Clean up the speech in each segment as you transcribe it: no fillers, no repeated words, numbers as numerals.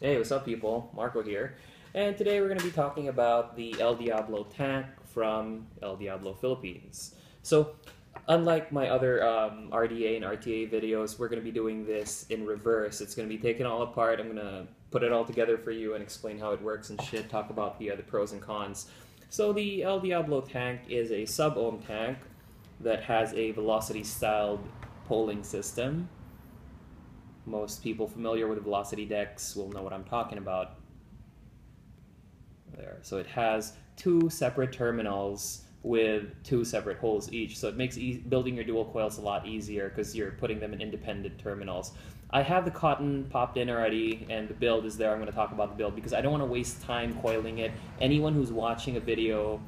Hey, what's up, people? Marco here. And today we're going to be talking about the El Diablo tank from El Diablo Philippines. So, unlike my other RDA and RTA videos, we're going to be doing this in reverse. It's going to be taken all apart. I'm going to put it all together for you and explain how it works and shit, talk about the pros and cons. So, the El Diablo tank is a sub-ohm tank that has a velocity-styled polling system. Most people familiar with velocity decks will know what I'm talking about. There. So it has two separate terminals with two separate holes each. So it makes building your dual coils a lot easier because you're putting them in independent terminals. I have the cotton popped in already and the build is there. I'm going to talk about the build because I don't want to waste time coiling it. Anyone who's watching a video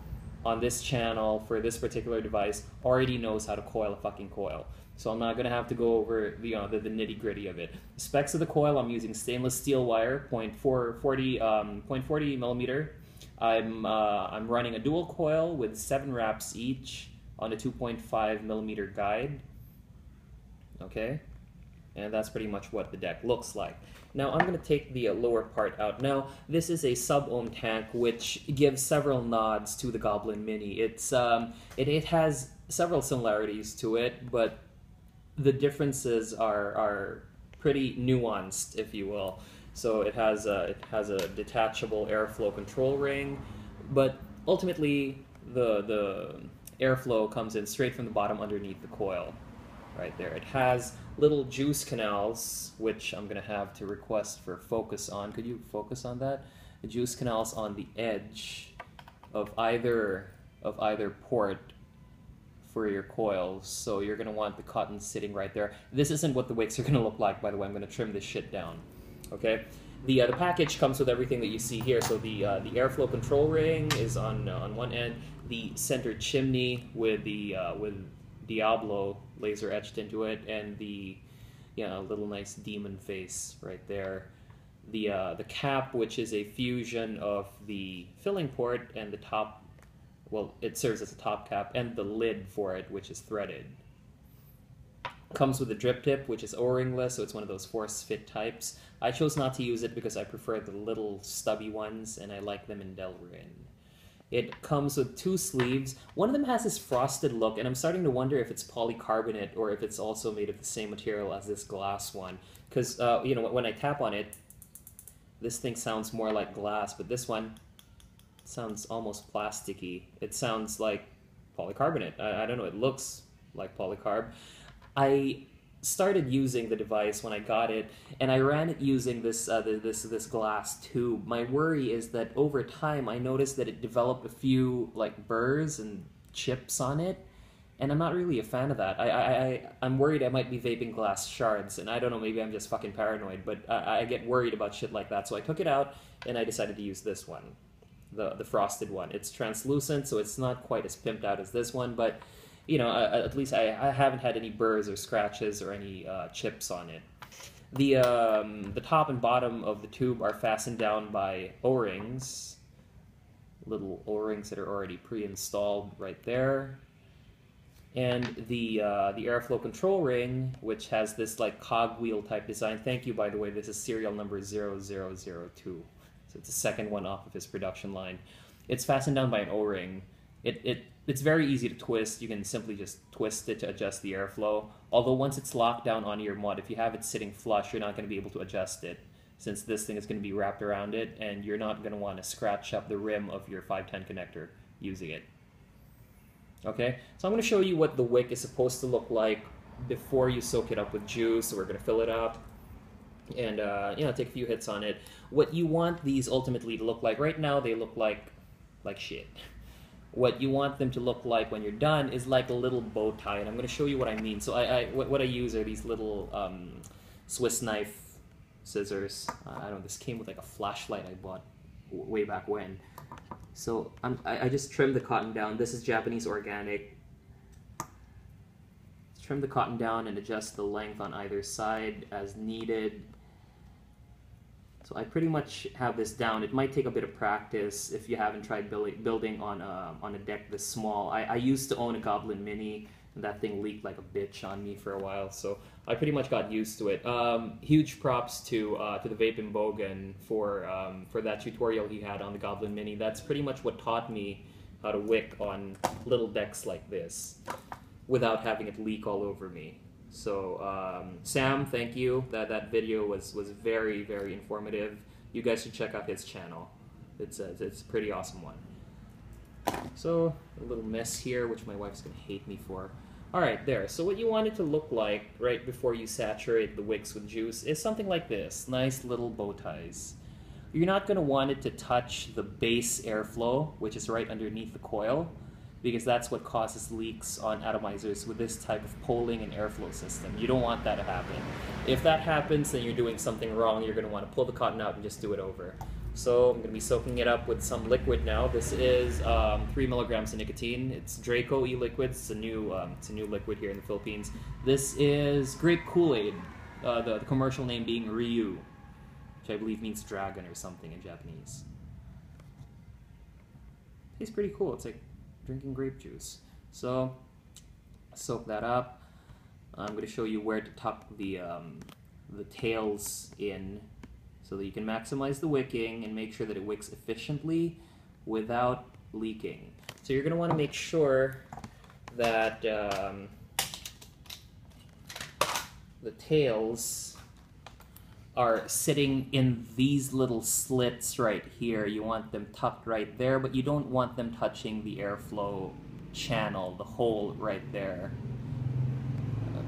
on this channel for this particular device already knows how to coil a fucking coil. So I'm not going to have to go over the nitty gritty of it. The specs of the coil, I'm using stainless steel wire, 0.40 millimeter. I'm running a dual coil with 7 wraps each on a 2.5 millimeter guide. Okay, and that's pretty much what the deck looks like. Now I'm going to take the lower part out. Now this is a sub-ohm tank which gives several nods to the Goblin Mini. It has several similarities to it, but the differences are pretty nuanced, if you will. So it has a detachable airflow control ring, but ultimately the airflow comes in straight from the bottom underneath the coil, right there. It has little juice canals, which I'm gonna have to request for focus on. Could you focus on that? The juice canals on the edge of either port for your coils, so you're going to want the cotton sitting right there. This isn't what the wicks are going to look like, by the way. I'm going to trim this shit down. Okay, the package comes with everything that you see here. So the airflow control ring is on one end, the center chimney with with Diablo laser etched into it, and the little nice demon face right there. The cap, which is a fusion of the filling port and the top. Well, it serves as a top cap, and the lid for it, which is threaded. Comes with a drip tip, which is O-ringless, so it's one of those force fit types. I chose not to use it because I prefer the little stubby ones, and I like them in Delrin. It comes with 2 sleeves. One of them has this frosted look, and I'm starting to wonder if it's polycarbonate or if it's also made of the same material as this glass one. Because, when I tap on it, this thing sounds more like glass, but this one sounds almost plasticky. It sounds like polycarbonate. I don't know, it looks like polycarb. I started using the device when I got it, and I ran it using this glass tube. My worry is that over time I noticed that it developed a few like burrs and chips on it, and I'm not really a fan of that. I'm worried I might be vaping glass shards, and I don't know, maybe I'm just fucking paranoid, but I get worried about shit like that, so I took it out and I decided to use this one. The frosted one. It's translucent, so it's not quite as pimped out as this one, but at least I haven't had any burrs or scratches or any chips on it. The top and bottom of the tube are fastened down by O-rings, little O-rings that are already pre-installed right there. And the airflow control ring, which has this like cogwheel type design. Thank you, by the way. This is serial number 0002. It's the second one off of his production line. It's fastened down by an O-ring. It's very easy to twist. You can simply just twist it to adjust the airflow. Although once it's locked down on your mod, if you have it sitting flush, you're not going to be able to adjust it, since this thing is going to be wrapped around it, and you're not going to want to scratch up the rim of your 510 connector using it. Okay, so I'm going to show you what the wick is supposed to look like before you soak it up with juice. So we're going to fill it up and take a few hits on it. What you want these ultimately to look like, right now they look like shit. What you want them to look like when you're done is like a little bow tie, and I'm going to show you what I mean. So what I use are these little Swiss knife scissors. I don't know, this came with like a flashlight I bought way back when. So I just trimmed the cotton down. This is Japanese organic. Trim the cotton down and adjust the length on either side as needed. So I pretty much have this down. It might take a bit of practice if you haven't tried building on a deck this small. I used to own a Goblin Mini, and that thing leaked like a bitch on me for a while, so I pretty much got used to it. Huge props to the Vape and Bogan for that tutorial he had on the Goblin Mini. That's pretty much what taught me how to wick on little decks like this without having it leak all over me. So Sam, thank you. That video was very, very informative. You guys should check out his channel. It's a pretty awesome one. So a little mess here, which my wife's gonna hate me for. All right, there. So what you want it to look like right before you saturate the wicks with juice is something like this. Nice little bow ties. You're not gonna want it to touch the base airflow, which is right underneath the coil, because that's what causes leaks on atomizers with this type of polling and airflow system. You don't want that to happen. If that happens, then you're doing something wrong. You're gonna wanna pull the cotton out and just do it over. So I'm gonna be soaking it up with some liquid now. This is 3 milligrams of nicotine. It's Draco e-liquid. It's a new liquid here in the Philippines. This is grape Kool-Aid, the commercial name being Ryu, which I believe means dragon or something in Japanese. Tastes pretty cool. It's like drinking grape juice. So soak that up. I'm going to show you where to tuck the tails in so that you can maximize the wicking and make sure that it wicks efficiently without leaking. So you're going to want to make sure that the tails are sitting in these little slits right here. You want them tucked right there, but you don't want them touching the airflow channel, the hole right there.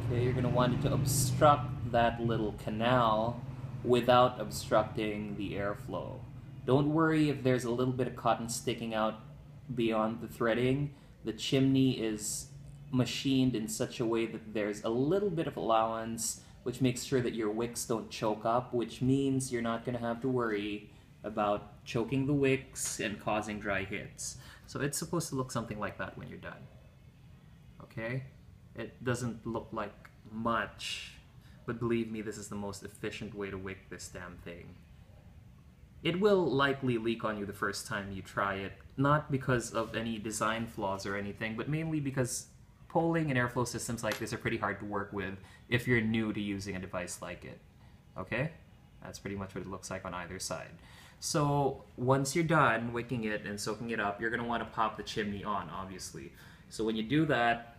Okay, you're going to want it to obstruct that little canal without obstructing the airflow. Don't worry if there's a little bit of cotton sticking out beyond the threading. The chimney is machined in such a way that there's a little bit of allowance, which makes sure that your wicks don't choke up, which means you're not going to have to worry about choking the wicks and causing dry hits. So it's supposed to look something like that when you're done. Okay? It doesn't look like much, but believe me, this is the most efficient way to wick this damn thing. It will likely leak on you the first time you try it, not because of any design flaws or anything, but mainly because polling and airflow systems like this are pretty hard to work with if you're new to using a device like it. Okay? That's pretty much what it looks like on either side. So once you're done wicking it and soaking it up, you're going to want to pop the chimney on, obviously. So when you do that,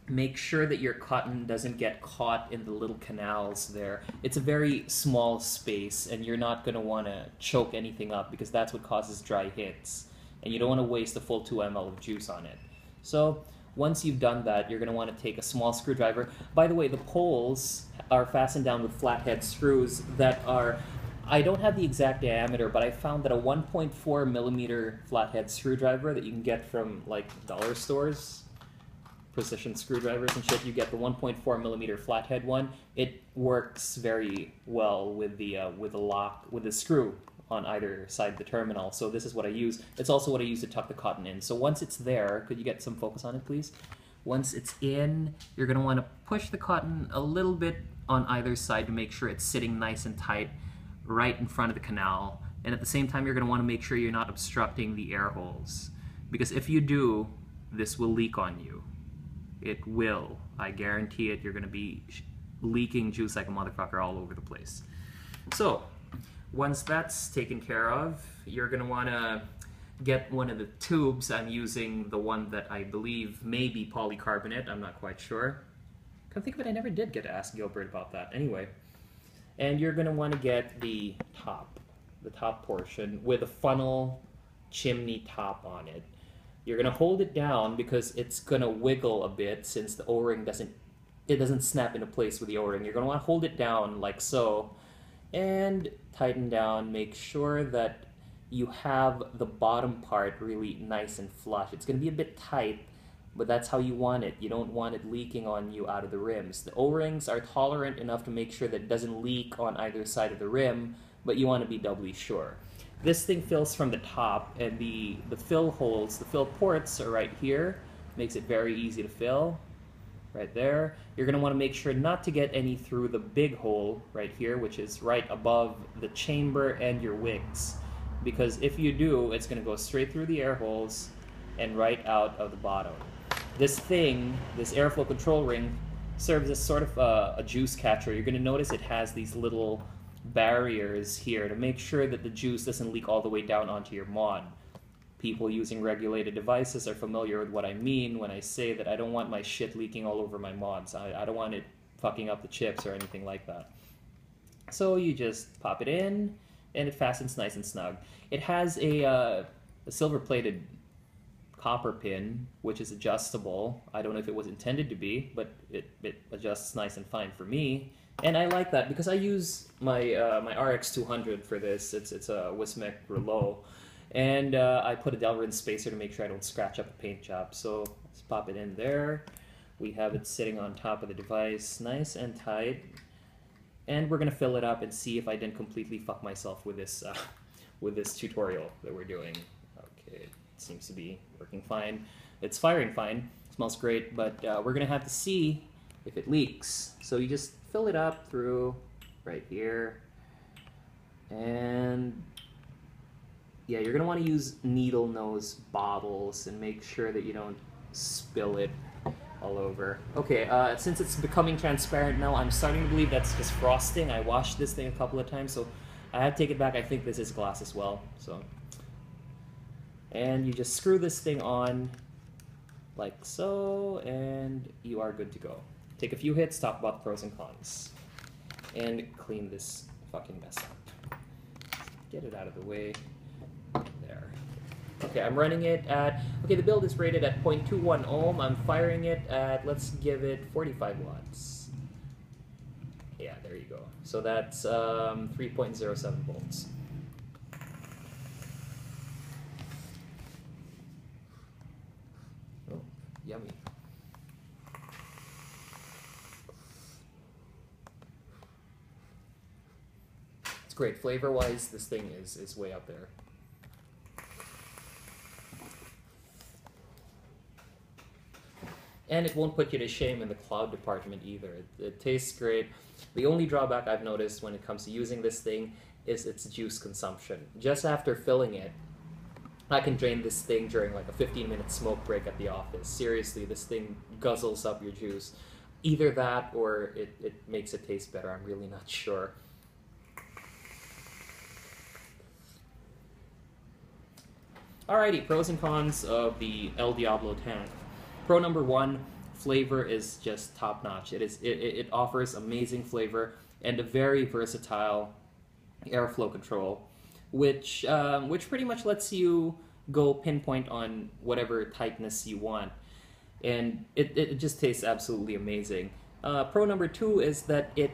make sure that your cotton doesn't get caught in the little canals there. It's a very small space, and you're not going to want to choke anything up because that's what causes dry hits. And you don't want to waste a full 2 ml of juice on it. So once you've done that, you're going to want to take a small screwdriver. By the way, the poles are fastened down with flathead screws that are, I don't have the exact diameter, but I found that a 1.4 millimeter flathead screwdriver that you can get from like dollar stores, precision screwdrivers and shit, you get the 1.4 millimeter flathead one. It works very well with the lock, with the screw on either side of the terminal. So this is what I use. It's also what I use to tuck the cotton in. So once it's there, could you get some focus on it, please? Once it's in, you're going to want to push the cotton a little bit on either side to make sure it's sitting nice and tight right in front of the canal. And at the same time, you're going to want to make sure you're not obstructing the air holes. Because if you do, this will leak on you. It will. I guarantee it. You're going to be leaking juice like a motherfucker all over the place. So once that's taken care of, you're going to want to get one of the tubes. I'm using the one that I believe may be polycarbonate. I'm not quite sure. Come think of it, I never did get to ask Gilbert about that. Anyway, and you're going to want to get the top portion with a funnel chimney top on it. You're going to hold it down because it's going to wiggle a bit since the O-ring doesn't snap into place with the O-ring. You're going to want to hold it down like so and tighten down. Make sure that you have the bottom part really nice and flush. It's going to be a bit tight, but that's how you want it. You don't want it leaking on you out of the rims. The O-rings are tolerant enough to make sure that it doesn't leak on either side of the rim, but you want to be doubly sure. This thing fills from the top, and the fill holes, the fill ports are right here. Makes it very easy to fill, right there. You're going to want to make sure not to get any through the big hole right here, which is right above the chamber and your wicks. Because if you do, it's going to go straight through the air holes and right out of the bottom. This thing, this airflow control ring, serves as sort of a juice catcher. You're going to notice it has these little barriers here to make sure that the juice doesn't leak all the way down onto your mod. People using regulated devices are familiar with what I mean when I say that I don't want my shit leaking all over my mods. I don't want it fucking up the chips or anything like that. So you just pop it in, and it fastens nice and snug. It has a silver-plated copper pin, which is adjustable. I don't know if it was intended to be, but it adjusts nice and fine for me. And I like that because I use my my RX200 for this. It's a Wismec Rouleau. And I put a Delrin spacer to make sure I don't scratch up the paint job. So let's pop it in there. We have it sitting on top of the device, nice and tight. And we're gonna fill it up and see if I didn't completely fuck myself with this tutorial that we're doing. Okay, it seems to be working fine. It's firing fine, smells great, but we're gonna have to see if it leaks. So you just fill it up through right here, and yeah, you're gonna want to use needle nose bottles and make sure that you don't spill it all over. Okay, since it's becoming transparent now, I'm starting to believe that's just frosting. I washed this thing a couple of times, so I have to take it back. I think this is glass as well. So, and you just screw this thing on like so, and you are good to go. Take a few hits, talk about the pros and cons, and clean this fucking mess up. Get it out of the way. There. Okay, I'm running it at, okay, the build is rated at 0.21 ohm. I'm firing it at, let's give it 45 watts. Yeah, there you go. So that's 3.07 volts. Oh, yummy. It's great. Flavor-wise, this thing is way up there. And it won't put you to shame in the cloud department either. It tastes great. The only drawback I've noticed when it comes to using this thing is its juice consumption. Just after filling it, I can drain this thing during like a 15-minute smoke break at the office. Seriously, this thing guzzles up your juice. Either that or it makes it taste better. I'm really not sure. Alrighty, pros and cons of the El Diablo tank. Pro number one, flavor is just top notch. It offers amazing flavor and a very versatile airflow control, which pretty much lets you go pinpoint on whatever tightness you want, and it just tastes absolutely amazing. Pro number two is that it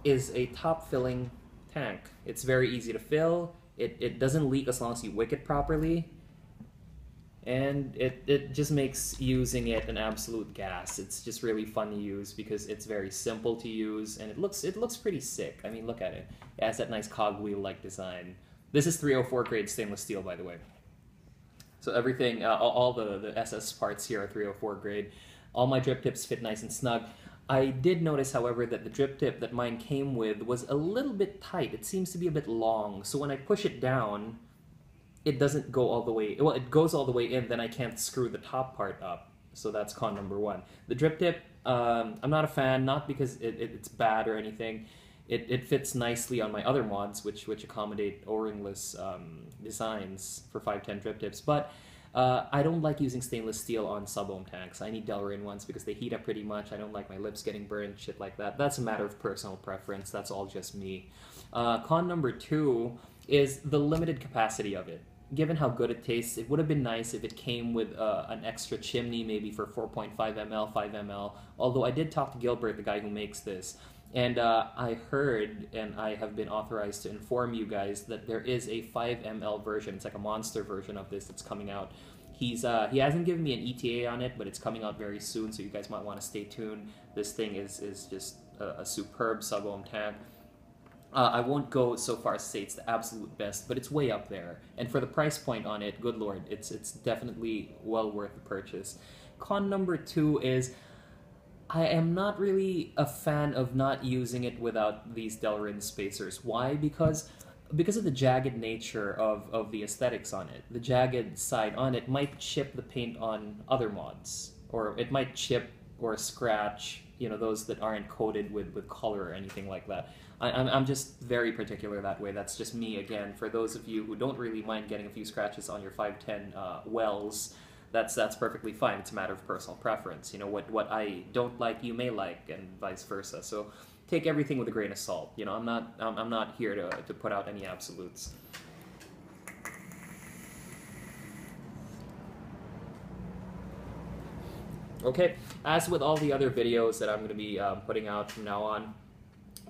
is a top filling tank. It's very easy to fill. It doesn't leak as long as you wick it properly. And it just makes using it an absolute gas. It's just really fun to use because it's very simple to use, and it looks pretty sick. I mean, look at it. It has that nice cogwheel-like design. This is 304 grade stainless steel, by the way. So everything, all the SS parts here are 304 grade. All my drip tips fit nice and snug. I did notice, however, that the drip tip that mine came with was a little bit tight. It seems to be a bit long, so when I push it down, it doesn't go all the way, well, it goes all the way in, then I can't screw the top part up. So that's con number one. The drip tip, I'm not a fan, not because it's bad or anything. It fits nicely on my other mods, which accommodate O-ringless designs for 510 drip tips, but I don't like using stainless steel on sub-ohm tanks. I need Delrin ones because they heat up pretty much. I don't like my lips getting burned, shit like that. That's a matter of personal preference. That's all just me. Con number two is the limited capacity of it. Given how good it tastes, it would have been nice if it came with an extra chimney, maybe for 4.5 ml, 5 ml. Although I did talk to Gilbert, the guy who makes this, and I heard, and I have been authorized to inform you guys, that there is a 5 ml version. It's like a monster version of this that's coming out. He hasn't given me an ETA on it, but it's coming out very soon, so you guys might want to stay tuned. This thing is just a superb sub-ohm tank. I won't go so far as to say it's the absolute best, but it's way up there. And for the price point on it, good lord, it's definitely well worth the purchase. Con number two is I am not really a fan of not using it without these Delrin spacers. Why? Because of the jagged nature of the aesthetics on it. The jagged side on it might chip the paint on other mods. or it might chip or scratch, you know, those that aren't coated with color or anything like that. I'm just very particular that way. That's just me again. For those of you who don't really mind getting a few scratches on your 510 wells, that's perfectly fine. It's a matter of personal preference. You know, what I don't like, you may like, and vice versa. So take everything with a grain of salt. You know, I'm not here to put out any absolutes. Okay, as with all the other videos that I'm going to be putting out from now on,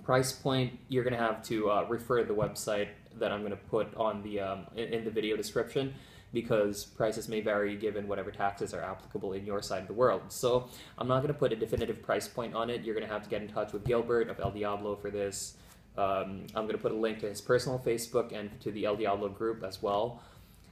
price point, you're going to have to refer to the website that I'm going to put on the in the video description, because prices may vary given whatever taxes are applicable in your side of the world. So I'm not going to put a definitive price point on it. You're going to have to get in touch with Gilbert of El Diablo for this. I'm going to put a link to his personal Facebook and to the El Diablo group as well.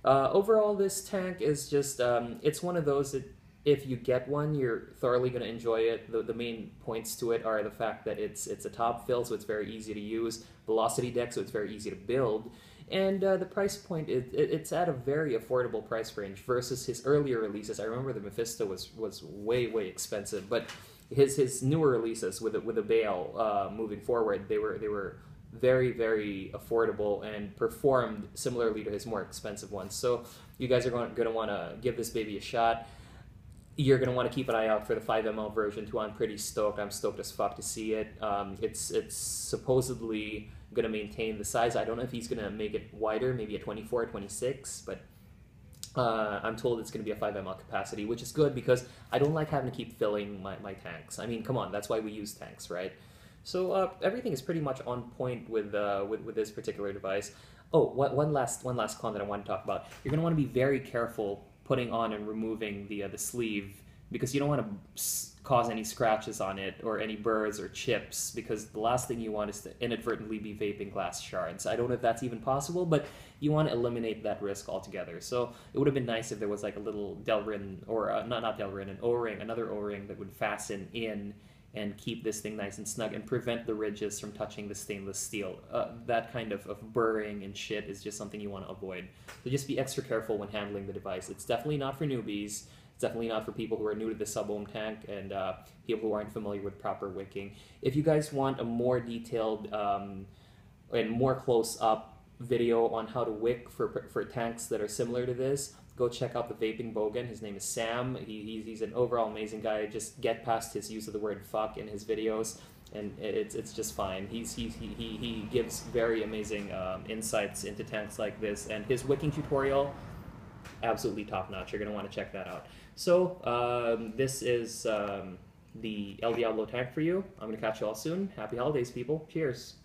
Overall, this tank is just, it's one of those that if you get one, you're thoroughly going to enjoy it. The main points to it are the fact that it's a top fill, so it's very easy to use, velocity deck, so it's very easy to build, and the price point, it's at a very affordable price range versus his earlier releases. I remember the Mephisto was way expensive, but his newer releases with a Bale moving forward, they were very affordable and performed similarly to his more expensive ones. So you guys are going to want to give this baby a shot. You're going to want to keep an eye out for the 5 ml version too. I'm pretty stoked. I'm stoked as fuck to see it. It's supposedly going to maintain the size. I don't know if he's going to make it wider, maybe a 24 or 26, but I'm told it's going to be a 5 ml capacity, which is good because I don't like having to keep filling my tanks. I mean, come on, that's why we use tanks, right? So everything is pretty much on point with this particular device. Oh, one last con that I want to talk about. You're going to want to be very careful putting on and removing the sleeve, because you don't want to cause any scratches on it or any burrs or chips, because the last thing you want is to inadvertently be vaping glass shards. I don't know if that's even possible, but you want to eliminate that risk altogether. So it would have been nice if there was like a little Delrin, or not Delrin, an O-ring, another O-ring that would fasten in and keep this thing nice and snug and prevent the ridges from touching the stainless steel. That kind of burring and shit is just something you want to avoid. So just be extra careful when handling the device. It's definitely not for newbies. It's definitely not for people who are new to the sub-ohm tank and people who aren't familiar with proper wicking. If you guys want a more detailed and more close-up video on how to wick for tanks that are similar to this, go check out the Vaping Bogan. His name is Sam. He's an overall amazing guy. Just get past his use of the word fuck in his videos, and it's just fine. He gives very amazing insights into tanks like this, and his wicking tutorial, absolutely top notch. You're gonna want to check that out. So this is the El Diablo tank for you. I'm gonna catch you all soon. Happy holidays, people. Cheers.